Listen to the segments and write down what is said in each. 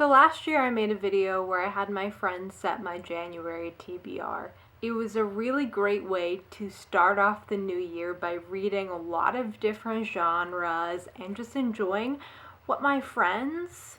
So last year I made a video where I had my friends set my January TBR. It was a really great way to start off the new year by reading a lot of different genres and just enjoying what my friends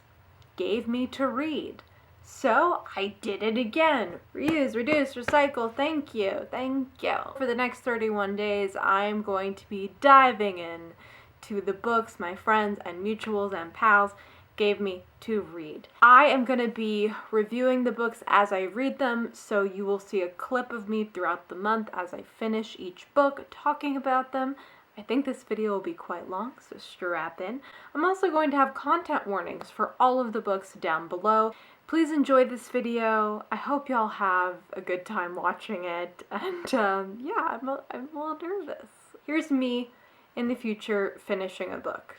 gave me to read. So I did it again. Reuse, reduce, recycle, thank you, thank you. For the next 31 days, I'm going to be diving in to the books my friends and mutuals and pals gave me to read. I am going to be reviewing the books as I read them, so you will see a clip of me throughout the month as I finish each book talking about them. I think this video will be quite long, so strap in. I'm also going to have content warnings for all of the books down below. Please enjoy this video. I hope y'all have a good time watching it, and yeah, I'm a little nervous. Here's me in the future finishing a book.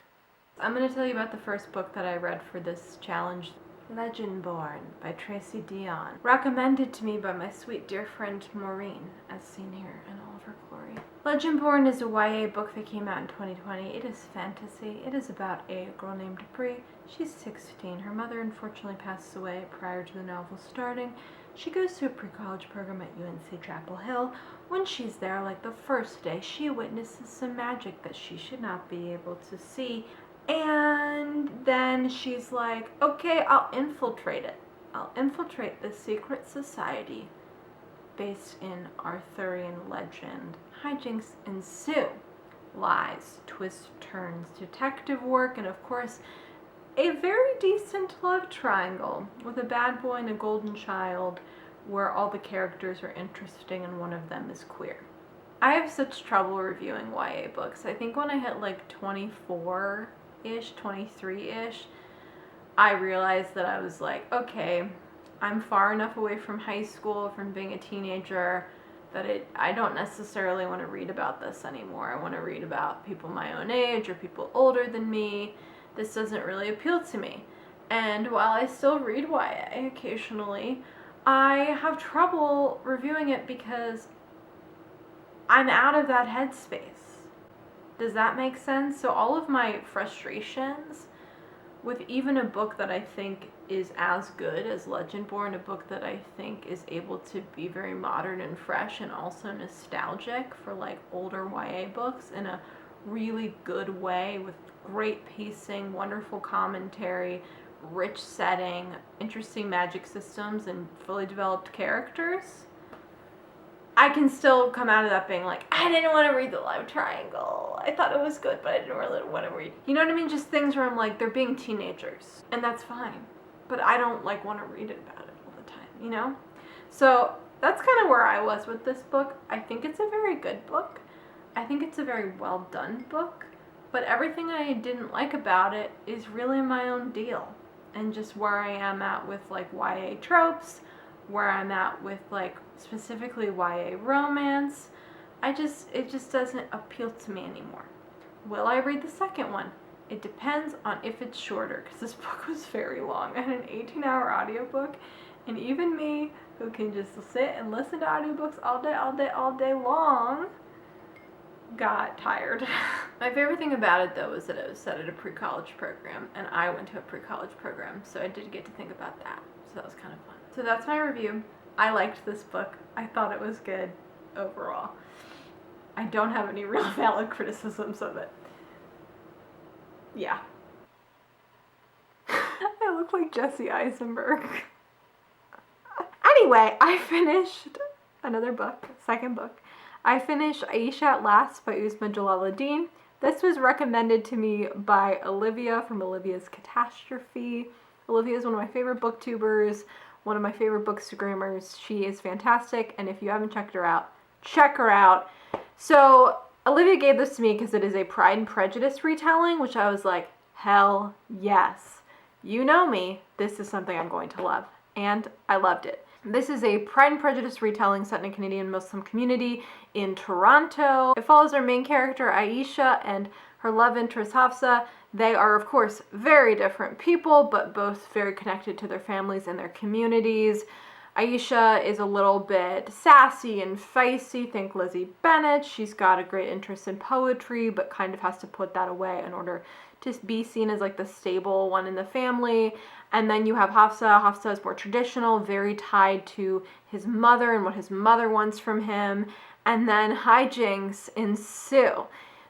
I'm going to tell you about the first book that I read for this challenge, Legendborn by Tracy Deonn. Recommended to me by my sweet dear friend Maureen, as seen here in all of her glory. Legendborn is a YA book that came out in 2020. It is fantasy. It is about a girl named Brie. She's 16. Her mother unfortunately passes away prior to the novel starting. She goes to a pre-college program at UNC Chapel Hill. When she's there, like the first day, she witnesses some magic that she should not be able to see. And then she's like, okay, I'll infiltrate it. I'll infiltrate this secret society based in Arthurian legend. Hijinks ensue. Lies, twists, turns, detective work, and of course, a very decent love triangle with a bad boy and a golden child where all the characters are interesting and one of them is queer. I have such trouble reviewing YA books. I think when I hit like 24-ish, 23-ish, I realized that I was like, okay, I'm far enough away from high school, from being a teenager, that I don't necessarily want to read about this anymore. I want to read about people my own age or people older than me. This doesn't really appeal to me. And while I still read YA occasionally, I have trouble reviewing it because I'm out of that headspace. Does that make sense? So all of my frustrations with even a book that I think is as good as Legendborn, a book that I think is able to be very modern and fresh and also nostalgic for like older YA books in a really good way with great pacing, wonderful commentary, rich setting, interesting magic systems, and fully developed characters. I can still come out of that being like, I didn't want to read the love triangle. I thought it was good, but I didn't really want to read. You know what I mean? Just things where I'm like, they're being teenagers, and that's fine. But I don't like want to read it about it all the time, you know? So that's kind of where I was with this book. I think it's a very good book. I think it's a very well done book. But everything I didn't like about it is really my own deal. And just where I am at with like YA tropes, where I'm at with like specifically YA romance. It just doesn't appeal to me anymore. Will I read the second one? It depends on if it's shorter, because this book was very long. I had an 18-hour audiobook, and even me, who can just sit and listen to audiobooks all day long, got tired. My favorite thing about it though is that it was set at a pre-college program, and I went to a pre-college program, so I did get to think about that. So that was kind of fun. So that's my review. I liked this book. I thought it was good overall. I don't have any real valid criticisms of it. Yeah. I look like Jesse Eisenberg. Anyway, I finished another book, second book. I finished Ayesha at Last by Uzma Jalaluddin. This was recommended to me by Olivia from Olivia's Catastrophe. Olivia is one of my favorite booktubers, one of my favorite bookstagrammers. She is fantastic, and if you haven't checked her out, check her out. So Olivia gave this to me because it is a Pride and Prejudice retelling, which I was like, hell yes. You know me, this is something I'm going to love. And I loved it. This is a Pride and Prejudice retelling set in a Canadian Muslim community in Toronto. It follows our main character, Aisha, and her love interest, Hafsa. They are, of course, very different people, but both very connected to their families and their communities. Aisha is a little bit sassy and feisty, think Lizzie Bennet. She's got a great interest in poetry, but kind of has to put that away in order to be seen as like the stable one in the family. And then you have Hafsa. Hafsa is more traditional, very tied to his mother and what his mother wants from him. And then hijinks ensue.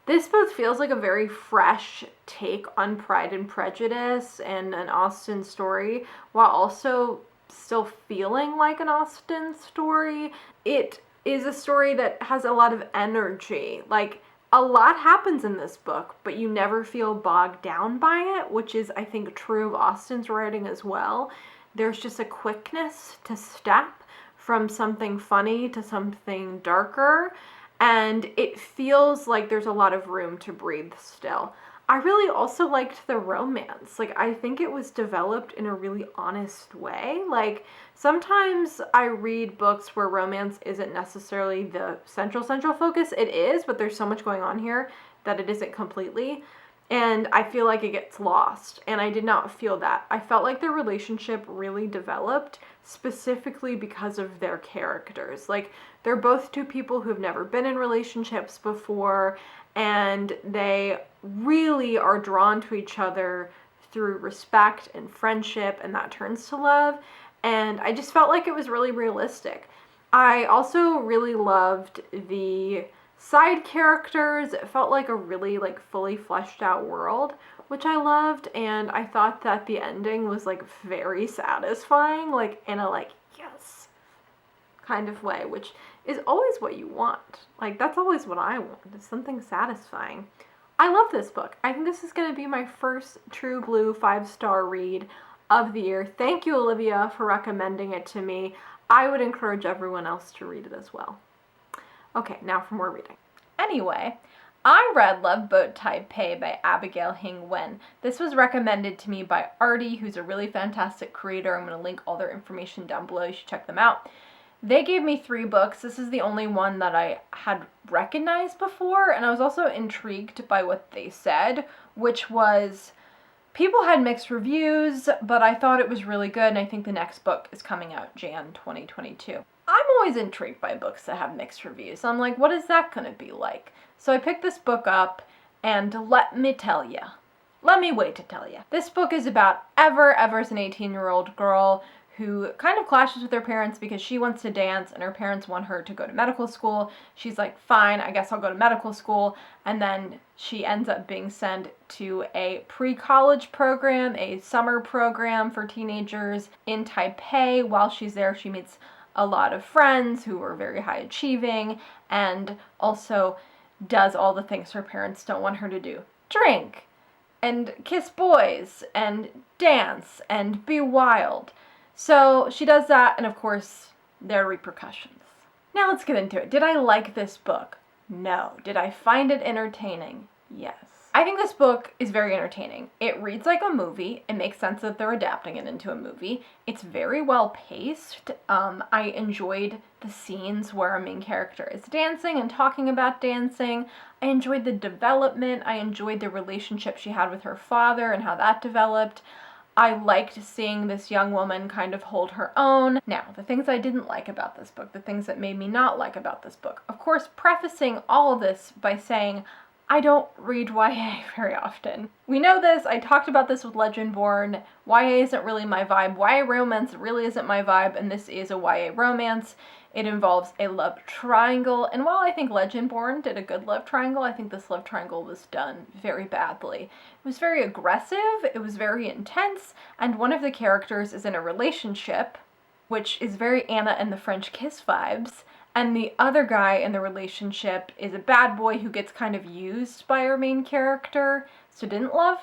This both feels like a very fresh take on Pride and Prejudice and an Austen story, while also still feeling like an Austen story. It is a story that has a lot of energy. Like, a lot happens in this book, but you never feel bogged down by it, which is, I think, true of Austen's writing as well. There's just a quickness to step from something funny to something darker, and it feels like there's a lot of room to breathe still. I really also liked the romance. Like, I think it was developed in a really honest way. Like, sometimes I read books where romance isn't necessarily the central focus. It is, but there's so much going on here that it isn't completely. And I feel like it gets lost. And I did not feel that. I felt like their relationship really developed specifically because of their characters. Like, they're both two people who've never been in relationships before, and they really are drawn to each other through respect and friendship, and that turns to love. And I just felt like it was really realistic. I also really loved the side characters. It felt like a really like fully fleshed out world, which I loved. And I thought that the ending was like very satisfying, like in a like yes kind of way, which is always what you want. Like, that's always what I want, is something satisfying. I love this book. I think this is going to be my first true blue 5-star read of the year. Thank you, Olivia, for recommending it to me. I would encourage everyone else to read it as well. Okay, now for more reading. Anyway, I read Loveboat Taipei by Abigail Hing Wen. This was recommended to me by Artie, who's a really fantastic creator. I'm going to link all their information down below. You should check them out. They gave me 3 books. This is the only one that I had recognized before, and I was also intrigued by what they said, which was people had mixed reviews, but I thought it was really good, and I think the next book is coming out Jan 2022. I'm always intrigued by books that have mixed reviews. I'm like, what is that going to be like? So I picked this book up, and let me tell you. Let me wait to tell you. This book is about Ever's an 18-year-old girl who kind of clashes with her parents because she wants to dance and her parents want her to go to medical school. She's like, fine, I guess I'll go to medical school. And then she ends up being sent to a pre-college program, a summer program for teenagers in Taipei. While she's there, she meets a lot of friends who are very high achieving and also does all the things her parents don't want her to do. Drink and kiss boys and dance and be wild. So she does that, and of course, there are repercussions. Now let's get into it. Did I like this book? No. Did I find it entertaining? Yes. I think this book is very entertaining. It reads like a movie. It makes sense that they're adapting it into a movie. It's very well paced. I enjoyed the scenes where our main character is dancing and talking about dancing. I enjoyed the development. I enjoyed the relationship she had with her father and how that developed. I liked seeing this young woman kind of hold her own. Now, the things I didn't like about this book, the things that made me not like about this book. Of course, prefacing all of this by saying, I don't read YA very often. We know this. I talked about this with Legendborn. YA isn't really my vibe. YA romance really isn't my vibe, and this is a YA romance. It involves a love triangle, and while I think Legendborn did a good love triangle, I think this love triangle was done very badly. It was very aggressive, it was very intense, and one of the characters is in a relationship, which is very Anna and the French Kiss vibes, and the other guy in the relationship is a bad boy who gets kind of used by our main character, so didn't love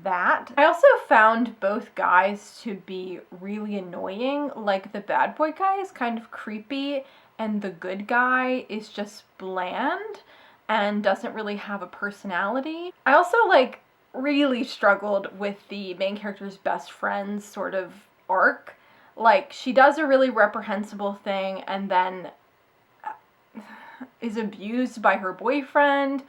that. I also found both guys to be really annoying. Like, the bad boy guy is kind of creepy and the good guy is just bland and doesn't really have a personality. I also really struggled with the main character's best friend's sort of arc. Like, she does a really reprehensible thing and then is abused by her boyfriend.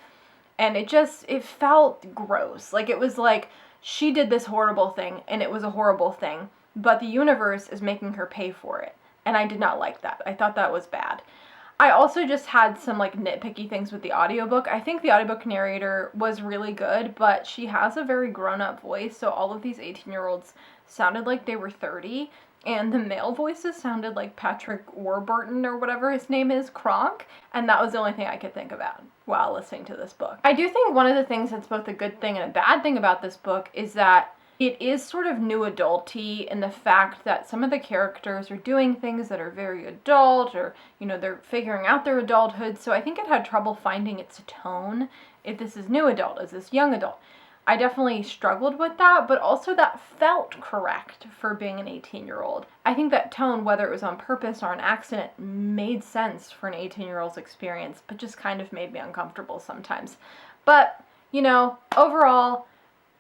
And it felt gross. Like, it was like, she did this horrible thing, and it was a horrible thing, but the universe is making her pay for it. And I did not like that. I thought that was bad. I also just had some like nitpicky things with the audiobook. I think the audiobook narrator was really good, but she has a very grown-up voice, so all of these 18-year-olds sounded like they were 30, and the male voices sounded like Patrick Warburton or whatever his name is, Kronk, and that was the only thing I could think about while listening to this book. I do think one of the things that's both a good thing and a bad thing about this book is that it is sort of new adulty in the fact that some of the characters are doing things that are very adult, or, you know, they're figuring out their adulthood, so I think it had trouble finding its tone. If this is new adult, is this young adult? I definitely struggled with that, but also that felt correct for being an 18-year-old. I think that tone, whether it was on purpose or an accident, made sense for an 18-year-old's experience, but just kind of made me uncomfortable sometimes. But, you know, overall,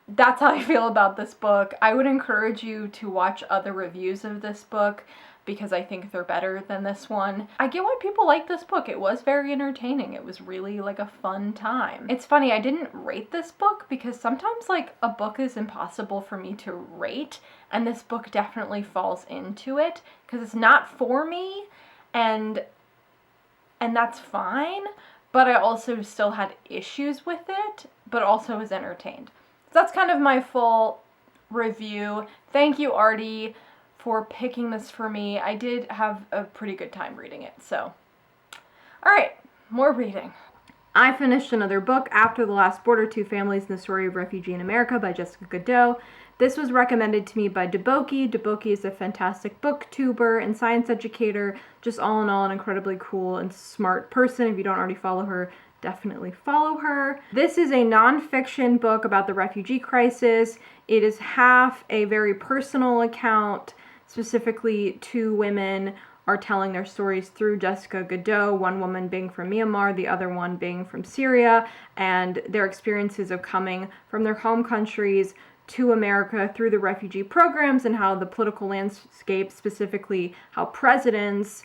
that's how I feel about this book. I would encourage you to watch other reviews of this book because I think they're better than this one. I get why people like this book. It was very entertaining. It was really like a fun time. It's funny, I didn't rate this book because sometimes like a book is impossible for me to rate, and this book definitely falls into it because it's not for me, and that's fine, but I also still had issues with it, but also was entertained. So that's kind of my full review. Thank you, Artie, for picking this for me. I did have a pretty good time reading it, so. Alright, more reading. I finished another book, After the Last Border, Two Families and the Story of Refugee in America by Jessica Godot. This was recommended to me by Deboki. Deboki is a fantastic booktuber and science educator, just all in all an incredibly cool and smart person. If you don't already follow her, definitely follow her. This is a nonfiction book about the refugee crisis. It is half a very personal account. Specifically, two women are telling their stories through Jessica Godot, one woman being from Myanmar, the other one being from Syria, and their experiences of coming from their home countries to America through the refugee programs and how the political landscape, specifically how presidents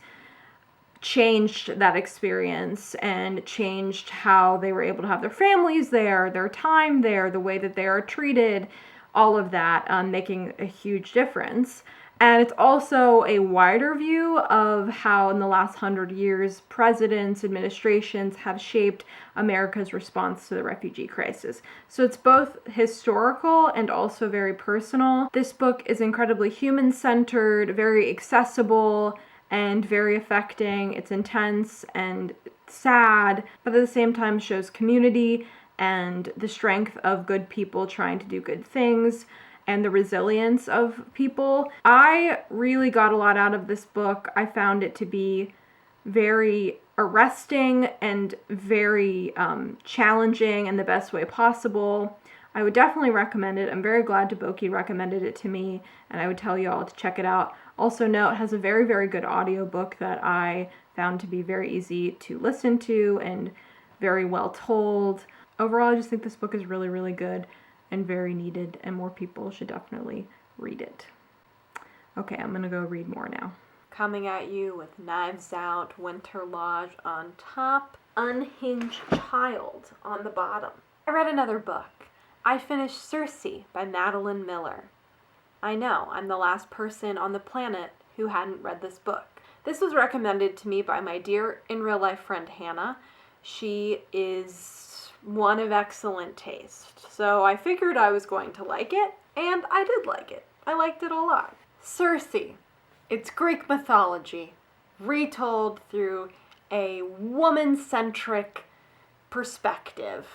changed that experience and changed how they were able to have their families there, their time there, the way that they are treated, all of that, making a huge difference. And it's also a wider view of how in the last 100 years, presidents, administrations have shaped America's response to the refugee crisis. So it's both historical and also very personal. This book is incredibly human-centered, very accessible, and very affecting. It's intense and sad, but at the same time shows community and the strength of good people trying to do good things and the resilience of people. I really got a lot out of this book. I found it to be very arresting and very challenging in the best way possible. I would definitely recommend it. I'm very glad Deboki recommended it to me, and I would tell you all to check it out. Also note, it has a very, very good audiobook that I found to be very easy to listen to and very well told. Overall, I just think this book is really, really good and very needed, and more people should definitely read it. Okay, I'm gonna go read more now. Coming at you with Knives Out, Winter Lodge on top, Unhinged Child on the bottom. I read another book. I finished Circe by Madeline Miller. I know, I'm the last person on the planet who hadn't read this book. This was recommended to me by my dear in real life friend Hannah. She is one of excellent taste, so I figured I was going to like it, and I did like it. I liked it a lot. Circe. It's Greek mythology, retold through a woman-centric perspective.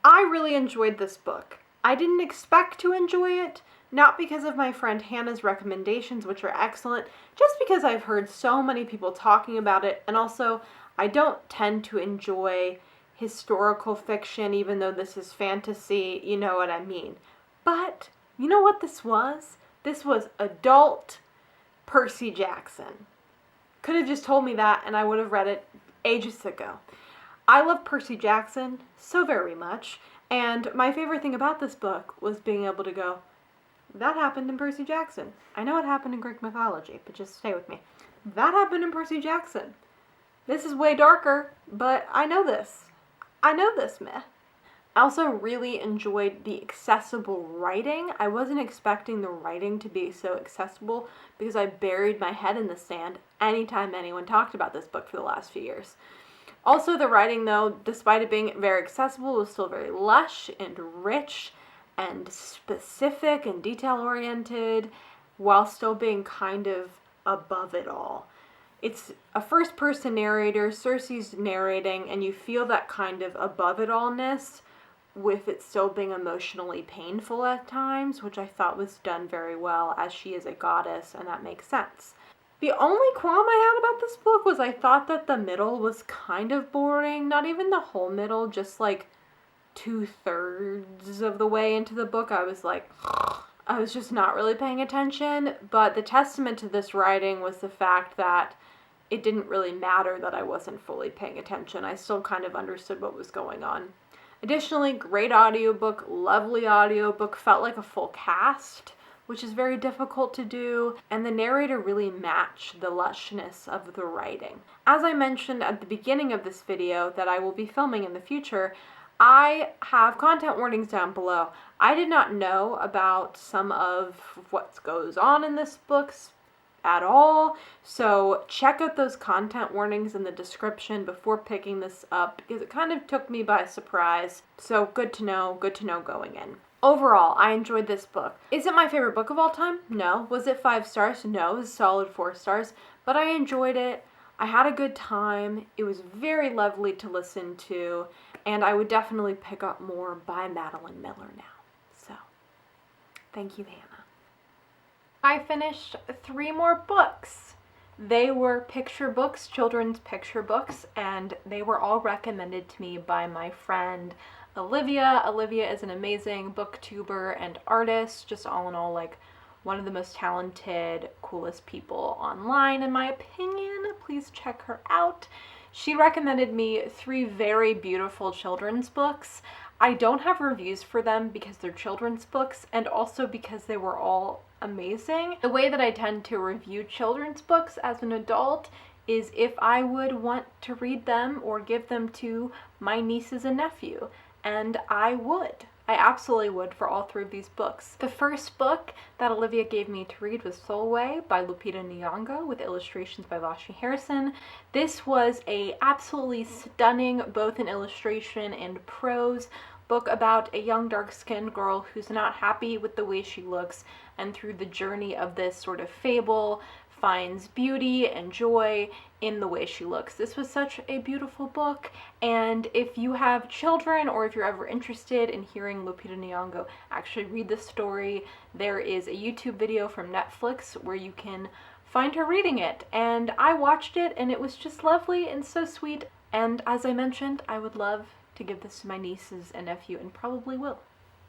I really enjoyed this book. I didn't expect to enjoy it, not because of my friend Hannah's recommendations, which are excellent, just because I've heard so many people talking about it, and also I don't tend to enjoy historical fiction, even though this is fantasy, you know what I mean. But, you know what this was? This was adult Percy Jackson. Could have just told me that and I would have read it ages ago. I love Percy Jackson so very much, and my favorite thing about this book was being able to go, that happened in Percy Jackson. I know it happened in Greek mythology, but just stay with me. That happened in Percy Jackson. This is way darker, but I know this. I know this myth. I also really enjoyed the accessible writing. I wasn't expecting the writing to be so accessible because I buried my head in the sand anytime anyone talked about this book for the last few years. Also, the writing, though, despite it being very accessible, was still very lush and rich and specific and detail-oriented, while still being kind of above it all. It's a first-person narrator, Cersei's narrating, and you feel that kind of above-it-allness with it still being emotionally painful at times, which I thought was done very well, as she is a goddess, and that makes sense. The only qualm I had about this book was I thought that the middle was kind of boring. Not even the whole middle, just like 2/3 of the way into the book, I was like, I was just not really paying attention. But the testament to this writing was the fact that it didn't really matter that I wasn't fully paying attention. I still kind of understood what was going on. Additionally, great audiobook, lovely audiobook, felt like a full cast, which is very difficult to do, and the narrator really matched the lushness of the writing. As I mentioned at the beginning of this video that I will be filming in the future, I have content warnings down below. I did not know about some of what goes on in this book at all, so check out those content warnings in the description before picking this up, because it kind of took me by surprise. So good to know going in. Overall, I enjoyed this book. Is it my favorite book of all time? No. Was it 5 stars? No, it was a solid 4 stars, but I enjoyed it. I had a good time. It was very lovely to listen to, and I would definitely pick up more by Madeline Miller now. So, thank you, Hannah. I finished 3 more books. They were picture books, children's picture books, and they were all recommended to me by my friend Olivia. Olivia is an amazing booktuber and artist, just all in all, like, one of the most talented, coolest people online, in my opinion. Please check her out. She recommended me 3 very beautiful children's books. I don't have reviews for them because they're children's books, and also because they were all amazing. The way that I tend to review children's books as an adult is if I would want to read them or give them to my nieces and nephew, and I would. I absolutely would for all 3 of these books. The first book that Olivia gave me to read was Solway by Lupita Nyong'o with illustrations by Vashi Harrison. This was a absolutely stunning, both in illustration and prose, book about a young dark-skinned girl who's not happy with the way she looks, and through the journey of this sort of fable finds beauty and joy in the way she looks. This was such a beautiful book, and if you have children or if you're ever interested in hearing Lupita Nyong'o actually read the story, there is a YouTube video from Netflix where you can find her reading it, and I watched it and it was just lovely and so sweet, and as I mentioned, I would love to give this to my nieces and nephew, and probably will.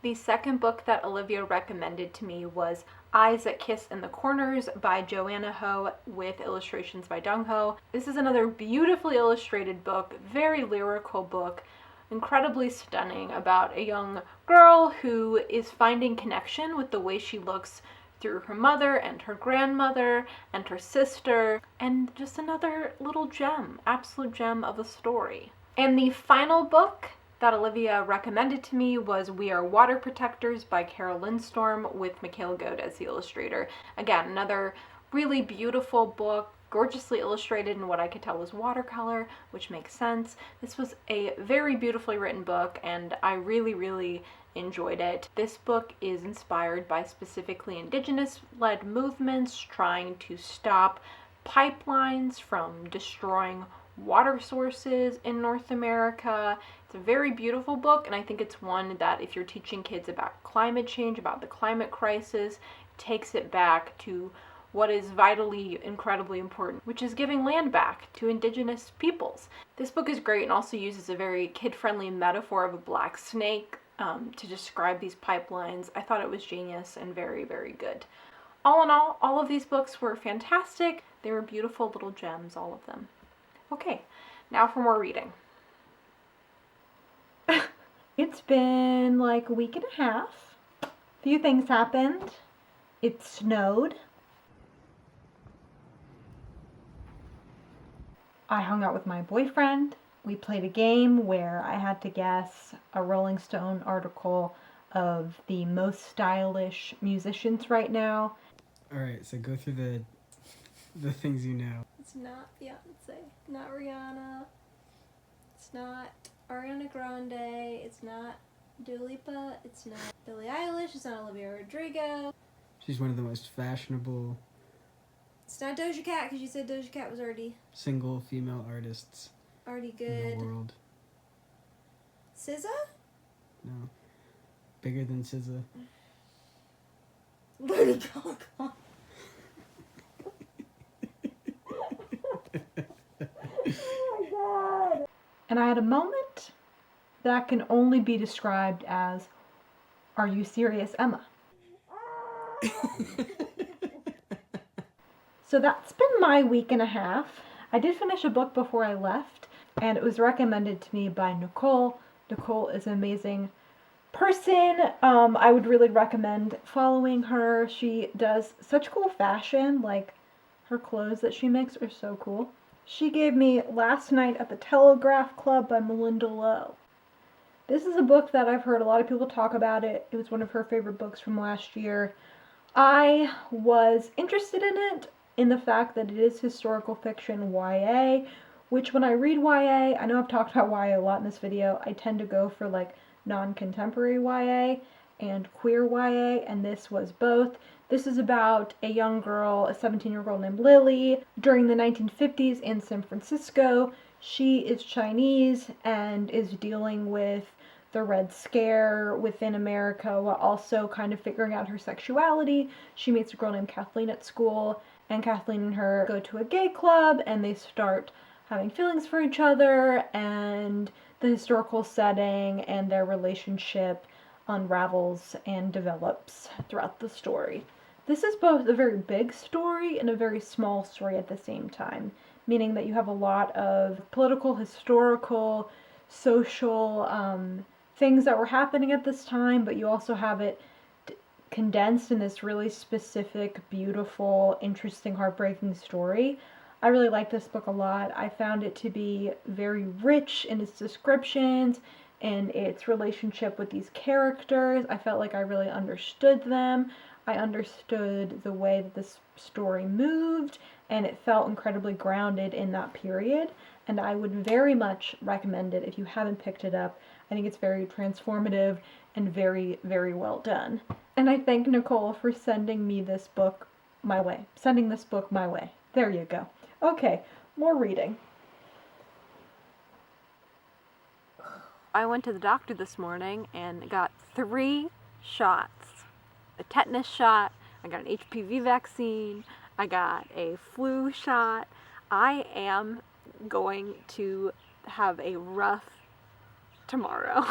The second book that Olivia recommended to me was Eyes That Kiss in the Corners by Joanna Ho with illustrations by Dong Ho. This is another beautifully illustrated book, very lyrical book, incredibly stunning, about a young girl who is finding connection with the way she looks through her mother and her grandmother and her sister, and just another little gem, absolute gem of a story. And the final book that Olivia recommended to me was We Are Water Protectors by Carol Lindstorm with Mikhail Goad as the illustrator. Again, another really beautiful book, gorgeously illustrated in what I could tell was watercolor, which makes sense. This was a very beautifully written book, and I really, really enjoyed it. This book is inspired by specifically indigenous-led movements trying to stop pipelines from destroying water sources in North America. It's a very beautiful book, and I think it's one that if you're teaching kids about climate change, about the climate crisis, takes it back to what is vitally, incredibly important, which is giving land back to indigenous peoples. This book is great and also uses a very kid-friendly metaphor of a black snake to describe these pipelines. I thought it was genius and very, very good. All in all of these books were fantastic. They were beautiful little gems, all of them. Okay, now for more reading. It's been like a week and a half. A few things happened. It snowed. I hung out with my boyfriend We played a game where I had to guess a Rolling Stone article of the most stylish musicians right now. Alright, so go through the things you know. It's not Beyonce, not Rihanna, it's not Ariana Grande, it's not Dua Lipa, it's not Billie Eilish, it's not Olivia Rodrigo. She's one of the most fashionable... It's not Doja Cat, because you said Doja Cat was already single female artists good. In the world. SZA? No. Bigger than SZA. Lady Gaga. Oh my god. And I had a moment that can only be described as, "Are you serious, Emma?" So that's been my week and a half. I did finish a book before I left, and it was recommended to me by Nicole. Nicole is an amazing person. I would really recommend following her. She does such cool fashion, like her clothes that she makes are so cool. She gave me Last Night at the Telegraph Club by Melinda Lowe. This is a book that I've heard a lot of people talk about it. It was one of her favorite books from last year. I was interested in it in the fact that it is historical fiction YA, which when I read YA, I know I've talked about YA a lot in this video, I tend to go for like non-contemporary YA and queer YA, and this was both. This is about a young girl, a 17-year-old named Lily, during the 1950s in San Francisco. She is Chinese and is dealing with the Red Scare within America while also kind of figuring out her sexuality. She meets a girl named Kathleen at school, and Kathleen and her go to a gay club, and they start having feelings for each other, and the historical setting and their relationship unravels and develops throughout the story. This is both a very big story and a very small story at the same time, meaning that you have a lot of political, historical, social things that were happening at this time, but you also have it condensed in this really specific, beautiful, interesting, heartbreaking story. I really like this book a lot. I found it to be very rich in its descriptions and its relationship with these characters. I felt like I really understood them. I understood the way that this story moved, and it felt incredibly grounded in that period. And I would very much recommend it if you haven't picked it up. I think it's very transformative and very, very well done. And I thank Nicole for sending me this book my way. Sending this book my way. There you go. Okay, more reading. I went to the doctor this morning and got 3 shots. A tetanus shot, I got an HPV vaccine, I got a flu shot. I am going to have a rough tomorrow.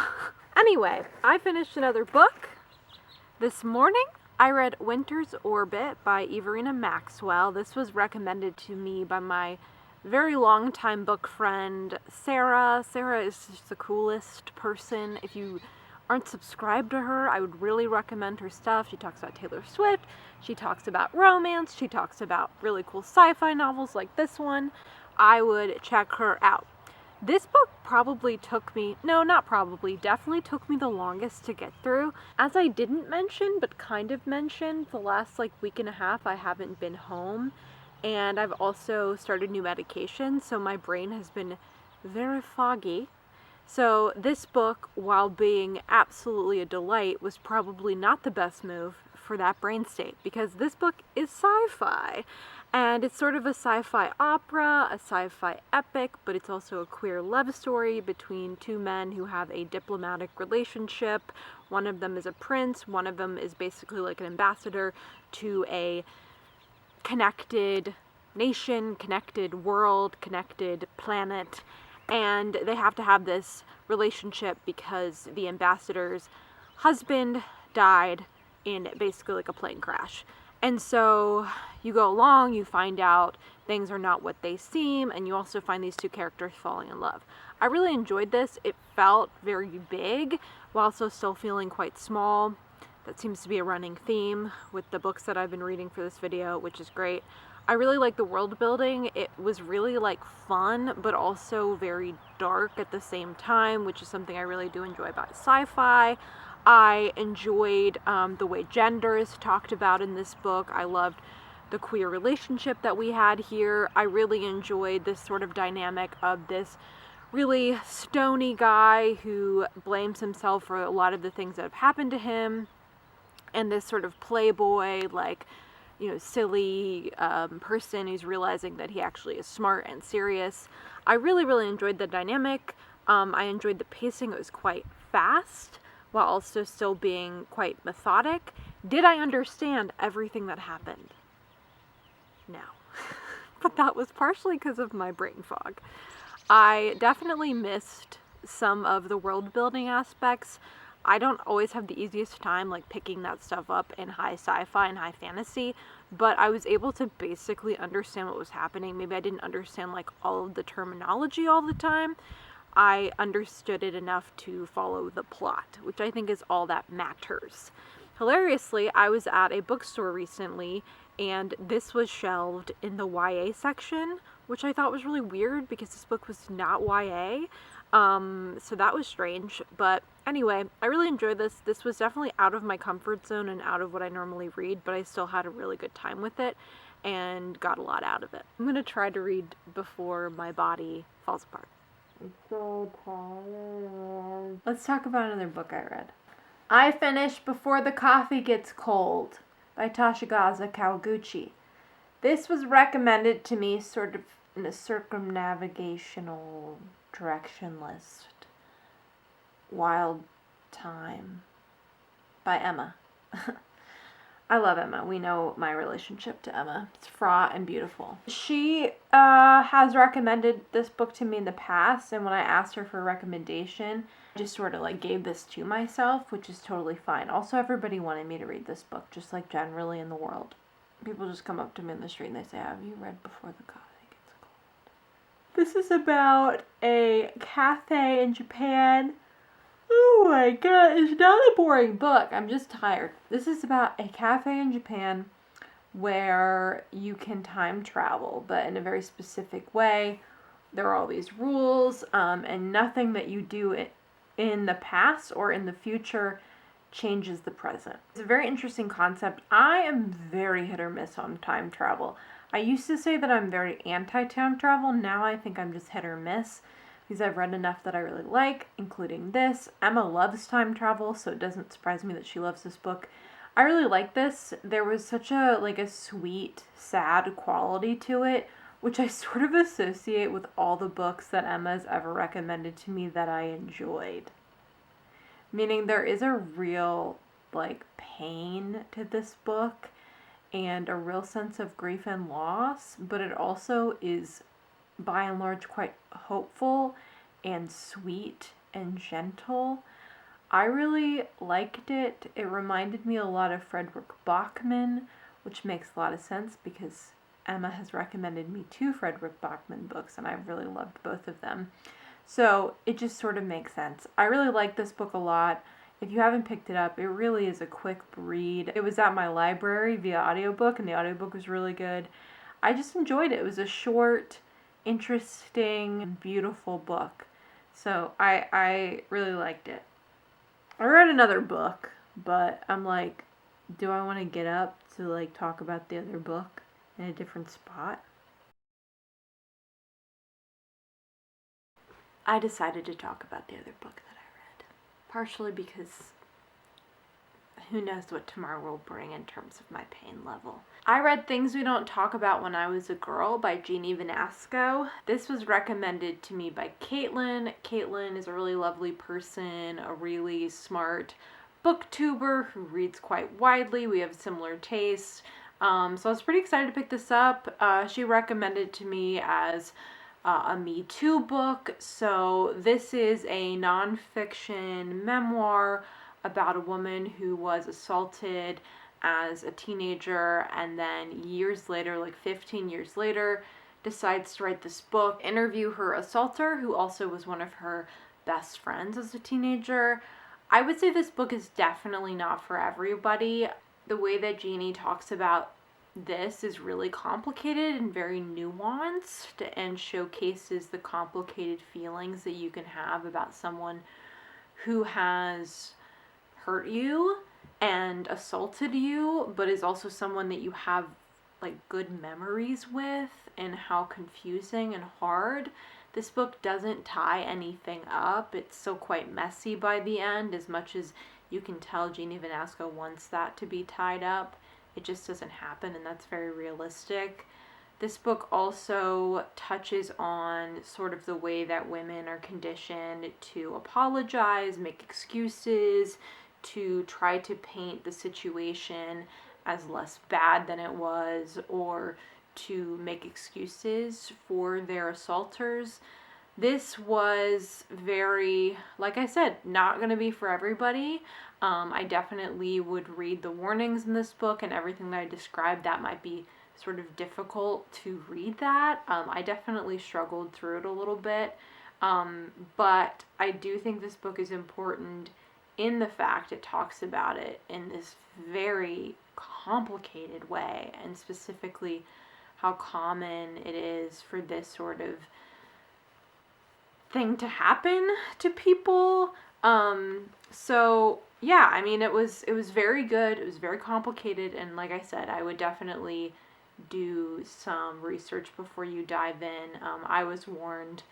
Anyway, I finished another book this morning. I read Winter's Orbit by Everina Maxwell. This was recommended to me by my very long-time book friend, Sarah. Sarah is just the coolest person. If you aren't subscribed to her, I would really recommend her stuff. She talks about Taylor Swift, she talks about romance, she talks about really cool sci-fi novels like this one. I would check her out. This book probably took me, no, not probably, definitely took me the longest to get through. As I didn't mention, but kind of mentioned, the last week and a half I haven't been home, and I've also started new medication, so my brain has been very foggy. So this book, while being absolutely a delight, was probably not the best move for that brain state, because this book is sci-fi. And it's sort of a sci-fi opera, a sci-fi epic, but it's also a queer love story between 2 men who have a diplomatic relationship. One of them is a prince, one of them is basically like an ambassador to a connected nation, connected world, connected planet. And they have to have this relationship because the ambassador's husband died in basically like a plane crash. And so you go along, you find out things are not what they seem, and you also find these 2 characters falling in love. I really enjoyed this. It felt very big, while also still feeling quite small. That seems to be a running theme with the books that I've been reading for this video, which is great. I really like the world building. It was really like fun, but also very dark at the same time, which is something I really do enjoy about sci-fi. I enjoyed the way gender is talked about in this book. I loved the queer relationship that we had here. I really enjoyed this sort of dynamic of this really stony guy who blames himself for a lot of the things that have happened to him, and this sort of playboy, like, you know, silly person who's realizing that he actually is smart and serious. I really, really enjoyed the dynamic. I enjoyed the pacing. It was quite fast, while also still being quite methodic. Did I understand everything that happened? No. But that was partially because of my brain fog. I definitely missed some of the world building aspects. I don't always have the easiest time like picking that stuff up in high sci-fi and high fantasy, but I was able to basically understand what was happening. Maybe I didn't understand like all of the terminology all the time. I understood it enough to follow the plot, which I think is all that matters. Hilariously, I was at a bookstore recently, and this was shelved in the YA section, which I thought was really weird because this book was not YA. So that was strange. But anyway, I really enjoyed this. This was definitely out of my comfort zone and out of what I normally read, but I still had a really good time with it and got a lot out of it. I'm going to try to read before my body falls apart. I'm so tired. Let's talk about another book I read. I finished Before the Coffee Gets Cold by Tashikazu Kawaguchi. This was recommended to me sort of in a circumnavigational direction list. Wild Time by Emma. I love Emma. We know my relationship to Emma. It's fraught and beautiful. She has recommended this book to me in the past, and when I asked her for a recommendation, I just sort of like gave this to myself, which is totally fine. Also, everybody wanted me to read this book, just like generally in the world. People just come up to me in the street and they say, "Have you read Before the Coffee Gets Cold?" This is about a cafe in Japan. Oh my god, it's not a boring book. I'm just tired. This is about a cafe in Japan where you can time travel, but in a very specific way. There are all these rules, and nothing that you do in the past or in the future changes the present. It's a very interesting concept. I am very hit or miss on time travel. I used to say that I'm very anti-time travel. Now I think I'm just hit or miss, because I've read enough that I really like, including this. Emma loves time travel, so it doesn't surprise me that she loves this book. I really like this. There was such a sweet, sad quality to it, which I sort of associate with all the books that Emma's ever recommended to me that I enjoyed. Meaning there is a real, pain to this book and a real sense of grief and loss, but it also is by and large quite hopeful and sweet and gentle. I really liked it. It reminded me a lot of Frederick Bachman, which makes a lot of sense because Emma has recommended me 2 Frederick Bachman books and I've really loved both of them. So it just sort of makes sense. I really like this book a lot. If you haven't picked it up, it really is a quick read. It was at my library via audiobook, and the audiobook was really good. I just enjoyed it. It was a short, interesting, beautiful book. So I really liked it. I read another book, but I'm like, do I want to get up to talk about the other book in a different spot? I decided to talk about the other book that I read. Partially because who knows what tomorrow will bring in terms of my pain level. I read Things We Don't Talk About When I Was a Girl by Jeannie Vanasco. This was recommended to me by Caitlin. Caitlin is a really lovely person, a really smart booktuber who reads quite widely. We have similar tastes. So I was pretty excited to pick this up. She recommended it to me as a Me Too book. So this is a nonfiction memoir about a woman who was assaulted as a teenager and then years later, 15 years later, decides to write this book, interview her assaulter, who also was one of her best friends as a teenager. I would say this book is definitely not for everybody. The way that Jeannie talks about this is really complicated and very nuanced and showcases the complicated feelings that you can have about someone who has hurt you and assaulted you, but is also someone that you have like good memories with, and how confusing and hard. This book doesn't tie anything up. It's still quite messy by the end, as much as you can tell Jeannie Vanasco wants that to be tied up. It just doesn't happen, and that's very realistic. This book also touches on sort of the way that women are conditioned to apologize, make excuses, to try to paint the situation as less bad than it was, or to make excuses for their assaulters. This was very, like I said, not going to be for everybody. I definitely would read the warnings in this book, and everything that I described, that might be sort of difficult to read that. I definitely struggled through it a little bit, but I do think this book is important in the fact it talks about it in this very complicated way, and specifically how common it is for this sort of thing to happen to people. So yeah, I mean, it was very good. It was very complicated, and like I said, I would definitely do some research before you dive in. I was warned,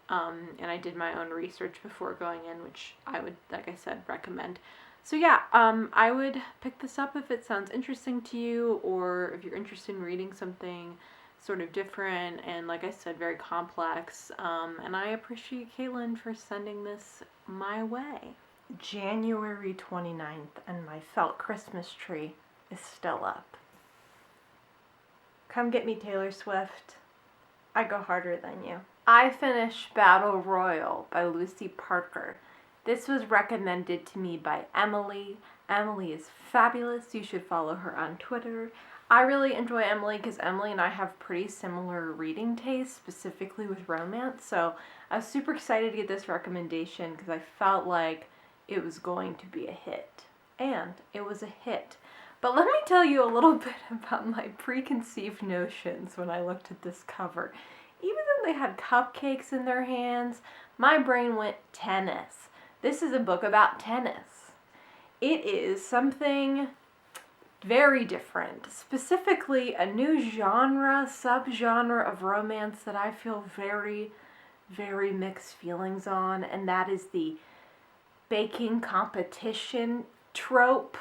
and I did my own research before going in, which I would, like I said, recommend. So yeah, I would pick this up if it sounds interesting to you, or if you're interested in reading something sort of different and, like I said, very complex. And I appreciate Caitlin for sending this my way. January 29th, and my felt Christmas tree is still up. Come get me, Taylor Swift. I go harder than you. I finished Battle Royal by Lucy Parker. This was recommended to me by Emily. Emily is fabulous. You should follow her on Twitter. I really enjoy Emily because Emily and I have pretty similar reading tastes, specifically with romance. So I was super excited to get this recommendation because I felt like it was going to be a hit. And it was a hit. But let me tell you a little bit about my preconceived notions when I looked at this cover. Even though they had cupcakes in their hands, my brain went tennis. This is a book about tennis. It is something very different, specifically a new genre, subgenre of romance that I feel very, very mixed feelings on, and that is the baking competition trope.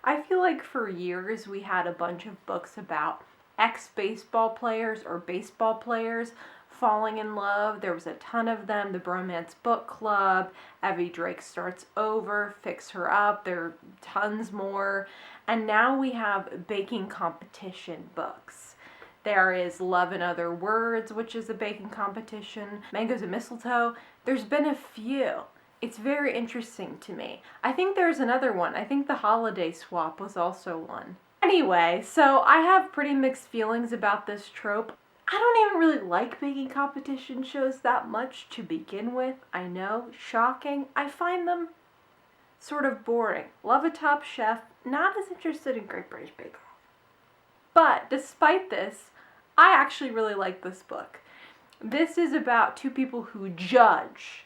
I feel like for years we had a bunch of books about ex-baseball players or baseball players falling in love. There was a ton of them. The Bromance Book Club, Evie Drake Starts Over, Fix Her Up. There are tons more. And now we have baking competition books. There is Love in Other Words, which is a baking competition. Mangoes and Mistletoe. There's been a few. It's very interesting to me. I think there's another one. I think The Holiday Swap was also one. Anyway, so I have pretty mixed feelings about this trope. I don't even really like baking competition shows that much to begin with. I know, shocking. I find them sort of boring. Love a Top Chef, not as interested in Great British Bake Off. But despite this, I actually really like this book. This is about two people who judge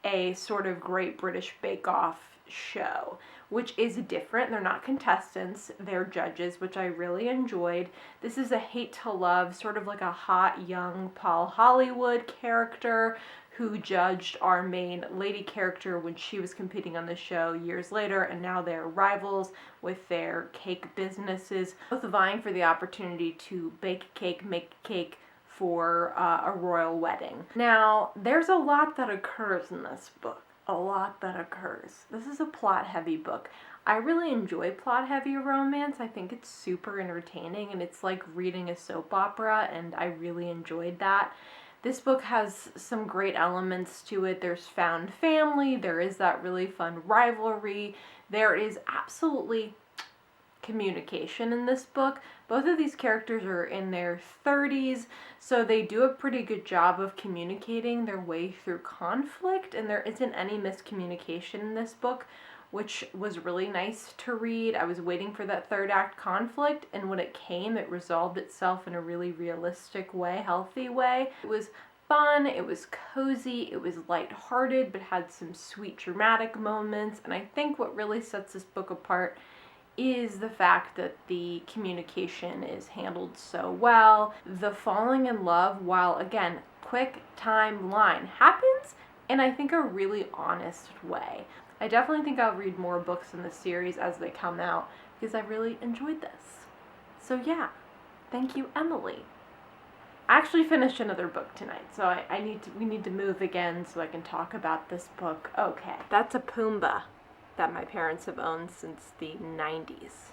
a sort of Great British Bake Off show, which is different. They're not contestants, they're judges, which I really enjoyed. This is a hate to love, sort of like a hot young Paul Hollywood character who judged our main lady character when she was competing on the show years later, and now they're rivals with their cake businesses, both vying for the opportunity to bake a cake, make a cake for a royal wedding. Now, there's a lot that occurs in this book. A lot that occurs. This is a plot-heavy book. I really enjoy plot-heavy romance. I think it's super entertaining, and it's like reading a soap opera, and I really enjoyed that. This book has some great elements to it. There's found family. There is that really fun rivalry. There is absolutely communication in this book. Both of these characters are in their 30s, so they do a pretty good job of communicating their way through conflict, and there isn't any miscommunication in this book, which was really nice to read. I was waiting for that third act conflict, and when it came, it resolved itself in a really realistic way, healthy way. It was fun, it was cozy, it was lighthearted, but had some sweet dramatic moments, and I think what really sets this book apart is the fact that the communication is handled so well. The falling in love, while again, quick timeline, happens in I think a really honest way. I definitely think I'll read more books in the series as they come out because I really enjoyed this. So yeah, thank you, Emily. I actually finished another book tonight, so we need to move again so I can talk about this book. Okay, that's a Pumbaa that my parents have owned since the 90s.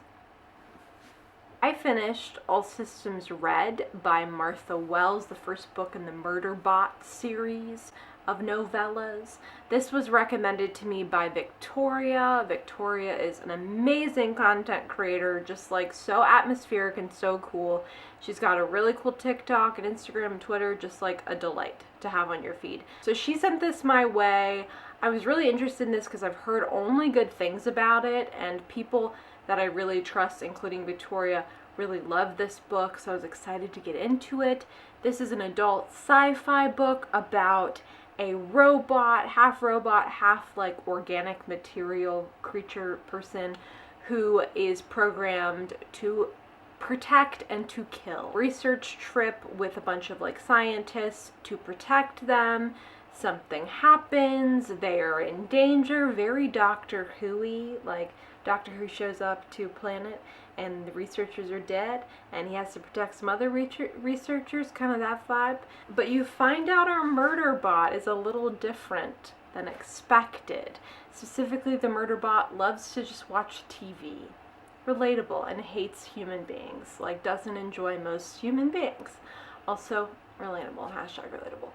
I finished All Systems Red by Martha Wells, the first book in the Murderbot series of novellas. This was recommended to me by Victoria. Victoria is an amazing content creator, just like so atmospheric and so cool. She's got a really cool TikTok and Instagram and Twitter, just like a delight to have on your feed. So she sent this my way. I was really interested in this because I've heard only good things about it, and people that I really trust, including Victoria, really love this book, so I was excited to get into it. This is an adult sci-fi book about a robot, half like organic material creature person who is programmed to protect and to kill. Research trip with a bunch of like scientists to protect them. Something happens, they are in danger, very Doctor Who-y, like Doctor Who shows up to a planet and the researchers are dead and he has to protect some other researchers, kind of that vibe. But you find out our murder bot is a little different than expected. Specifically, the murder bot loves to just watch TV. Relatable, and hates human beings, like doesn't enjoy most human beings. Also relatable, hashtag relatable.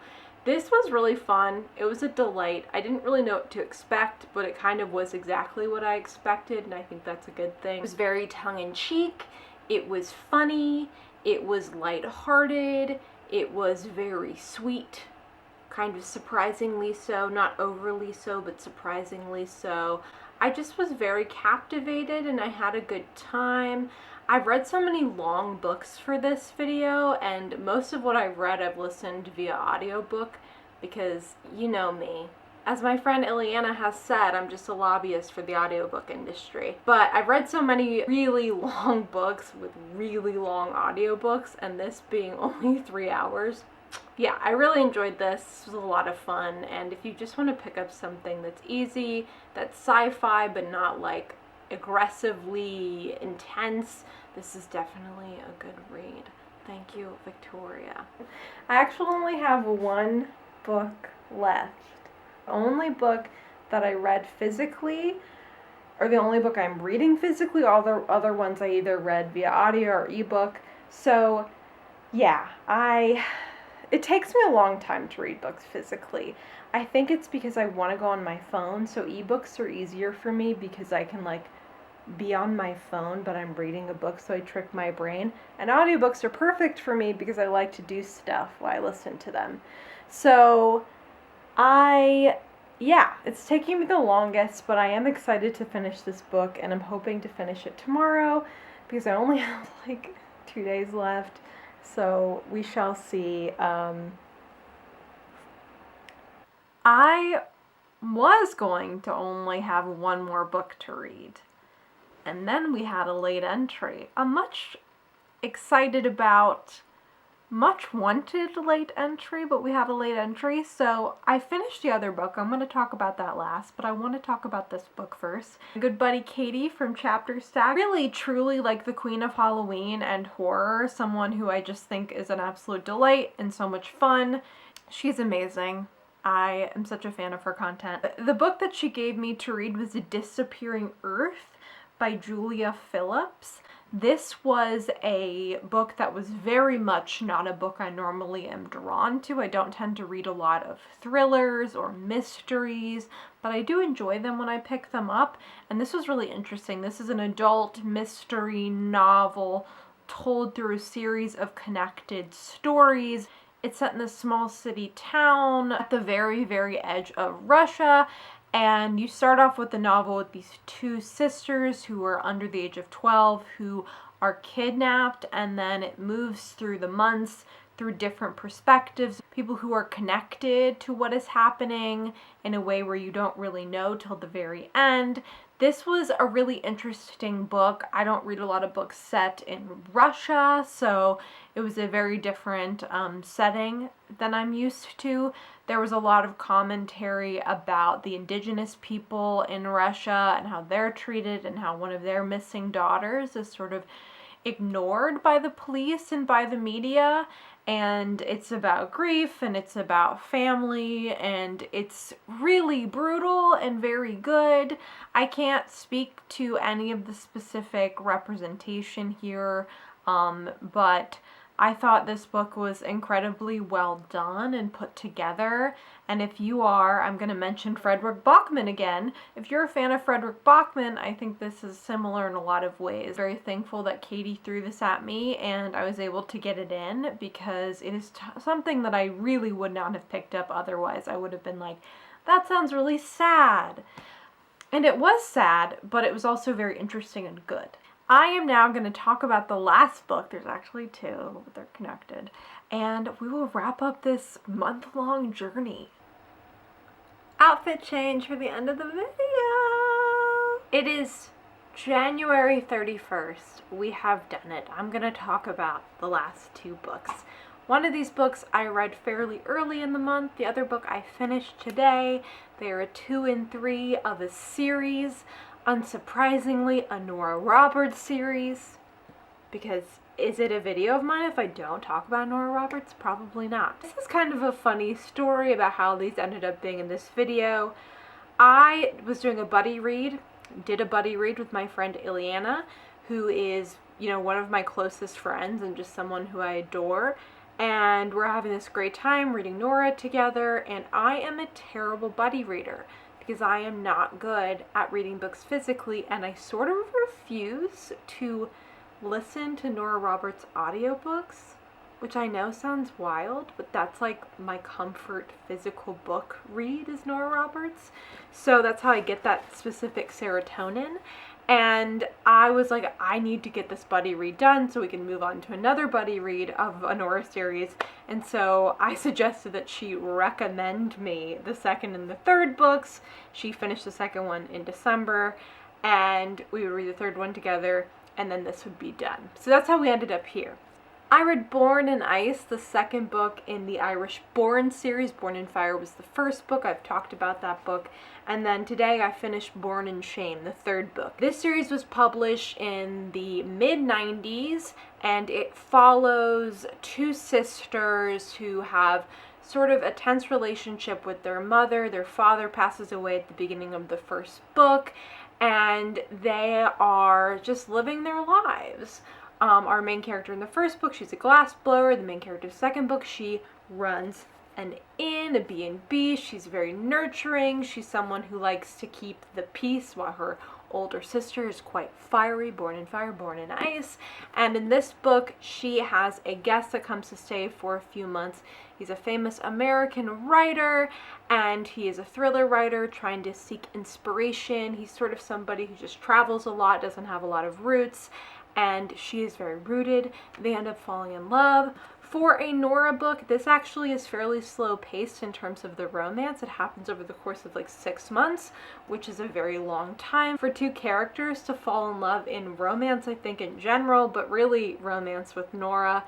This was really fun. It was a delight. I didn't really know what to expect, but it kind of was exactly what I expected, and I think that's a good thing. It was very tongue-in-cheek. It was funny. It was lighthearted. It was very sweet, kind of surprisingly so. Not overly so, but surprisingly so. I just was very captivated, and I had a good time. I've read so many long books for this video, and most of what I've read I've listened via audiobook because you know me. As my friend Ileana has said, I'm just a lobbyist for the audiobook industry. But I've read so many really long books with really long audiobooks, and this being only 3 hours. Yeah, I really enjoyed this. This was a lot of fun, and if you just want to pick up something that's easy, that's sci-fi, but not like aggressively intense, this is definitely a good read. Thank you, Victoria. I actually only have one book left. The only book that I read physically, or the only book I'm reading physically. All the other ones I either read via audio or ebook. So yeah, it takes me a long time to read books physically. I think it's because I want to go on my phone, so ebooks are easier for me because I can like be on my phone, but I'm reading a book, so I trick my brain. And audiobooks are perfect for me because I like to do stuff while I listen to them. So yeah, it's taking me the longest, but I am excited to finish this book, and I'm hoping to finish it tomorrow because I only have like 2 days left. So we shall see. I was going to only have one more book to read. And then we had a late entry. I'm much excited about, much wanted late entry, but we had a late entry. So I finished the other book. I'm going to talk about that last, but I want to talk about this book first. My good buddy Katie from Chapter Stack, really truly like the queen of Halloween and horror, someone who I just think is an absolute delight and so much fun. She's amazing. I am such a fan of her content. The book that she gave me to read was Dissapering Earth by Julia Phillips. This was a book that was very much not a book I normally am drawn to. I don't tend to read a lot of thrillers or mysteries, but I do enjoy them when I pick them up. And this was really interesting. This is an adult mystery novel told through a series of connected stories. It's set in a small city town at the very, very edge of Russia. And you start off with the novel with these two sisters who are under the age of 12 who are kidnapped, and then it moves through the months through different perspectives, people who are connected to what is happening in a way where you don't really know till the very end. This was a really interesting book. I don't read a lot of books set in Russia, so it was a very different setting than I'm used to. There was a lot of commentary about the indigenous people in Russia and how they're treated, and how one of their missing daughters is sort of ignored by the police and by the media. And it's about grief, and it's about family, and it's really brutal and very good. I can't speak to any of the specific representation here, but I thought this book was incredibly well done and put together. And if you are, I'm going to mention Fredrik Backman again. If you're a fan of Fredrik Backman, I think this is similar in a lot of ways. Very thankful that Katie threw this at me and I was able to get it in, because it is something that I really would not have picked up otherwise. I would have been like, that sounds really sad. And it was sad, but it was also very interesting and good. I am now going to talk about the last book. There's actually two, but they're connected. And we will wrap up this month-long journey. Outfit change for the end of the video. It is January 31st. We have done it. I'm going to talk about the last two books. One of these books I read fairly early in the month. The other book I finished today. They are 2 and 3 of a series. Unsurprisingly, a Nora Roberts series, because is it a video of mine if I don't talk about Nora Roberts? Probably not. This is kind of a funny story about how these ended up being in this video. I was doing a buddy read, did a buddy read with my friend Ileana, who is, one of my closest friends and just someone who I adore. And we're having this great time reading Nora together, and I am a terrible buddy reader, because I am not good at reading books physically, and I sort of refuse to listen to Nora Roberts audiobooks, which I know sounds wild, but that's like my comfort physical book read is Nora Roberts. So that's how I get that specific serotonin. And I was like, I need to get this buddy read done so we can move on to another buddy read of a Nora series. And so I suggested that she recommend me the second and the third books. She finished the second one in December, and we would read the third one together, and then this would be done. So that's how we ended up here. I read Born in Ice, the second book in the Irish Born series. Born in Fire was the first book. I've talked about that book. And then today I finished Born in Shame, the third book. This series was published in the mid-90s, and it follows two sisters who have sort of a tense relationship with their mother. Their father passes away at the beginning of the first book, and they are just living their lives. Our main character in the first book, she's a glass blower. The main character in the second book, she runs an inn, a B&B. She's very nurturing. She's someone who likes to keep the peace, while her older sister is quite fiery, born in fire, born in ice. And in this book, she has a guest that comes to stay for a few months. He's a famous American writer, and he is a thriller writer trying to seek inspiration. He's sort of somebody who just travels a lot, doesn't have a lot of roots, and she is very rooted. They end up falling in love. For a Nora book, this actually is fairly slow paced in terms of the romance. It happens over the course of like 6 months, which is a very long time for two characters to fall in love in romance, I think, in general, but really romance with Nora.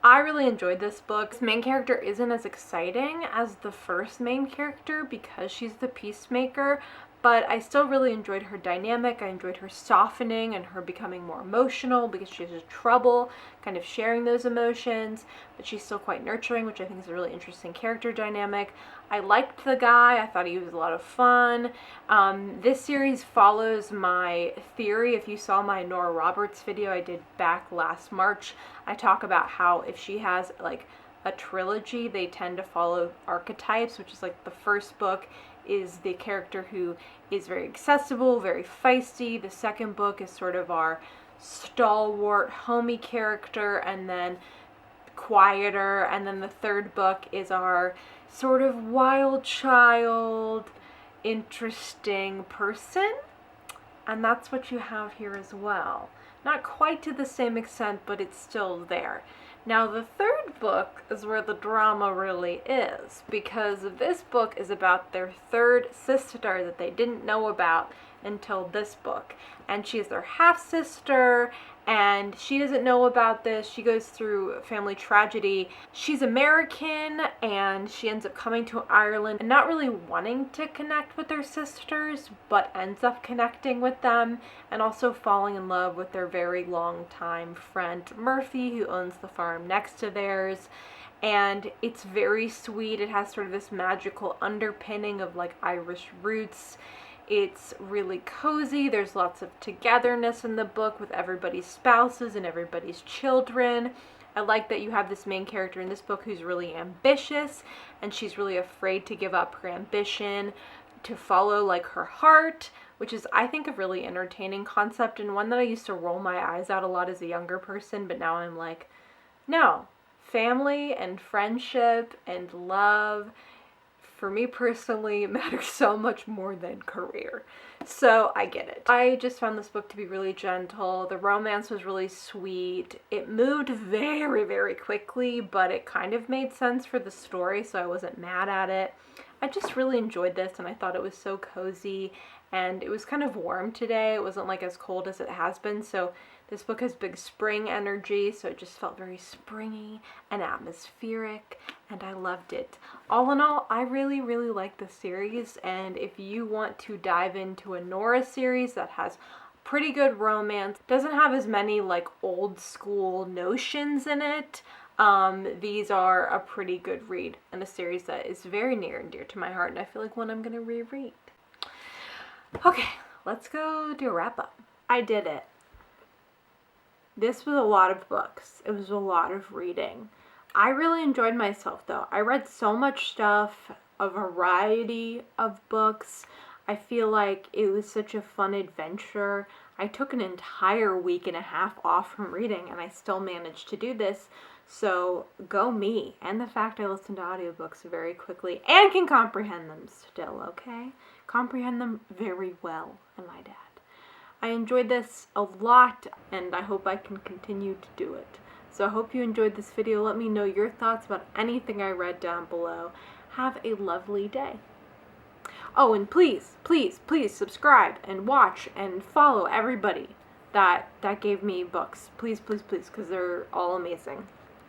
I really enjoyed this book. This main character isn't as exciting as the first main character because she's the peacemaker, but I still really enjoyed her dynamic. I enjoyed her softening and her becoming more emotional because she has trouble kind of sharing those emotions, but she's still quite nurturing, which I think is a really interesting character dynamic. I liked the guy. I thought he was a lot of fun. This series follows my theory. If you saw my Nora Roberts video I did back last March, I talk about how if she has like a trilogy, they tend to follow archetypes, which is like the first book is the character who is very accessible, very feisty. The second book is sort of our stalwart, homey character, and then quieter. And then the third book is our sort of wild child, interesting person. And that's what you have here as well. Not quite to the same extent, but it's still there. Now, the third book is where the drama really is, because this book is about their third sister that they didn't know about until this book. And she's their half-sister, and she doesn't know about this. She goes through family tragedy. She's American, and she ends up coming to Ireland and not really wanting to connect with her sisters, but ends up connecting with them and also falling in love with their very long-time friend Murphy, who owns the farm next to theirs. And it's very sweet. It has sort of this magical underpinning of like Irish roots. It's really cozy. There's lots of togetherness in the book with everybody's spouses and everybody's children. I like that you have this main character in this book who's really ambitious, and she's really afraid to give up her ambition to follow like her heart, which is, I think, a really entertaining concept and one that I used to roll my eyes at a lot as a younger person, but now I'm like, no, family and friendship and love, for me personally, matters so much more than career. So I get it. I just found this book to be really gentle. The romance was really sweet. It moved very, very quickly, but it kind of made sense for the story, so I wasn't mad at it. I just really enjoyed this, and I thought it was so cozy, and it was kind of warm today. It wasn't like as cold as it has been, so this book has big spring energy, so it just felt very springy and atmospheric, and I loved it. All in all, I really, really like the series, and if you want to dive into a Nora series that has pretty good romance, doesn't have as many like old school notions in it, these are a pretty good read, and a series that is very near and dear to my heart, and I feel like one I'm going to reread. Okay, let's go do a wrap-up. I did it. This was a lot of books. It was a lot of reading. I really enjoyed myself though. I read so much stuff, a variety of books. I feel like it was such a fun adventure. I took an entire week and a half off from reading and I still managed to do this. So go me. And the fact I listen to audiobooks very quickly and can comprehend them still, okay? Comprehend them very well, I might add. I enjoyed this a lot, and I hope I can continue to do it. So I hope you enjoyed this video. Let me know your thoughts about anything I read down below. Have a lovely day. Oh, and please, please, please subscribe and watch and follow everybody that gave me books. Please, please, please, because they're all amazing.